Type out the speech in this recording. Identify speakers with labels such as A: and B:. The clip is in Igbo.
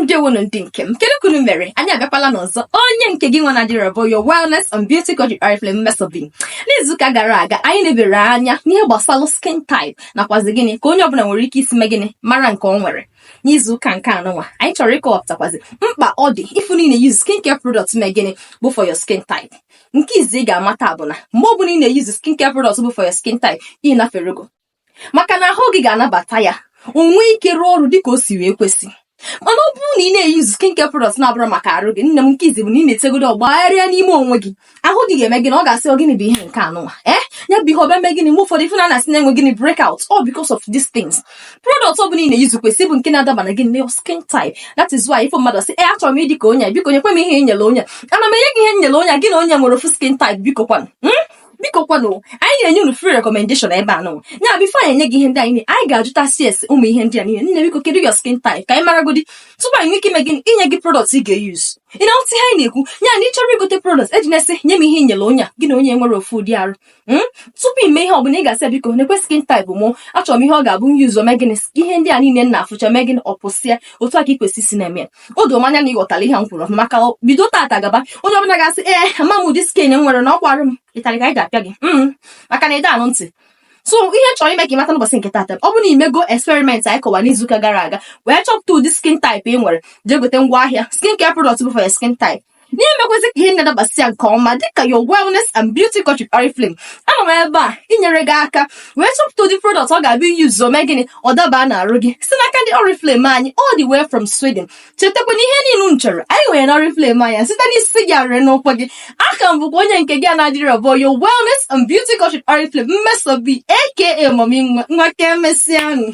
A: Ndewonu ndị nke m, kedu kunu mere? Anyị abịakwala n'ọzọ onye nke gị nwa na-adịrị bụ your wellness and beauty coach Oriflame Mmesobi. N'izuụka gara aga anyị lebere anya n'ihe gbasara skin type nakwazi gịnị ka onye ọbụla nwere ike isi mee gịnị mara nke ọ nwere. N'izuụka nke anọnwa anyị chọrọ ịkọwapụtakwazi mkpa ọ dị ifu niile use skincare products mee gịnị bụ for your skin type. Nke izi ị ga-amata bụ na mgbe ọbụla ị na-use skincare products bụ for your skin type ị naferego, maka na ahụ gị ga-anabata ya onwe ike rụọ ọrụ dịka o si wee kwesị. Mana ọ bụrụ na ị na-eyuzu skincare products na-abụrụ maka arụ gị, nne m nke izi bụ na ị na-etegodo ọgbagharịa n'ime onwe gị, ahụ gị ga-eme gị na ọ ga-asị gịnị bụ ihe nke anụnwa ya bụ ihe ọbịa mee gịnị mgbe ụfọdụ ife na-asị na-enwe gịnị breakout all because of these things. Products ọ bụla ị na-eyuzu kwesị bụ nke na-adaba na gị na your skin type. That is why ifo mmadụ sị achọrọ m ịdị ka onye, biko nyekwe m ihe nyere onye, ana m enye gị ihe nyere onye gị na onye nwere ofu skin type, biko kwanụ anyị na-enye unu free recommendation ebe a nụ ya bifo anyị enye gị ihe ndị anyị ga-ajụta CS ụmụ ihe ndị a niile. Nne biko kedu your skin type ka anyị maragodi tupu anyị nwee ike ime gịnị inye gị products ị ga-eyuzu. Ị na-ntị ihe anyị na-ekwu ya na ịchọrọ igote products eji na-esi nye m ihe nyere onye a gị na onye nwere ofu ụdị arụ. Tupu ime ihe ọbụla ị ga-asị biko nekwe skin type mụ achọrọ m ihe ọ ga-abụ nyuzo mee gịnị ihe ndị a niile nna afụcha mee gịnị ọpụsịa otu aka ikwesị isi na-eme ya. O doo manya na ịghọtara ihe m kwuru maka bido tata gaba onye ọbụla ga-asị ama m ụdị skin m nwere na ọkwa arụ m ịtarị ka anyị ga-apịa gị maka na ịda anụ ntị. So ihe chọrọ ime ka ị mata n'ụbọchị nke tata ọ bụ na imego experiment anyị kọwa n'izuụka gara aga wee chọpụta ụdị skin type ị nwere jee gote ngwa ahịa skincare products bụ for your skin type. N'ihe mekwezi ka ihe na-adabasị ya nke ọma dịka your wellness and beauty coach Oriflame, ana m ebe a inyere gị aka wee chọpụta ụdị product ọ ga-abịa yuzo mee gịnị ọ daba n'arụ gị si n'aka ndị Oriflame anyị all the way from Sweden. Chetakwa na ihe niile m chọrọ anyị nwere na Oriflame anyị site n'isi gị arịrị n'ụkwụ gị. Aka m bụkwa onye nke gị a na-adịrị ọbọ your wellness and beauty coach Oriflame Mmesobi aka Mommy Nwa ka emesịanụ.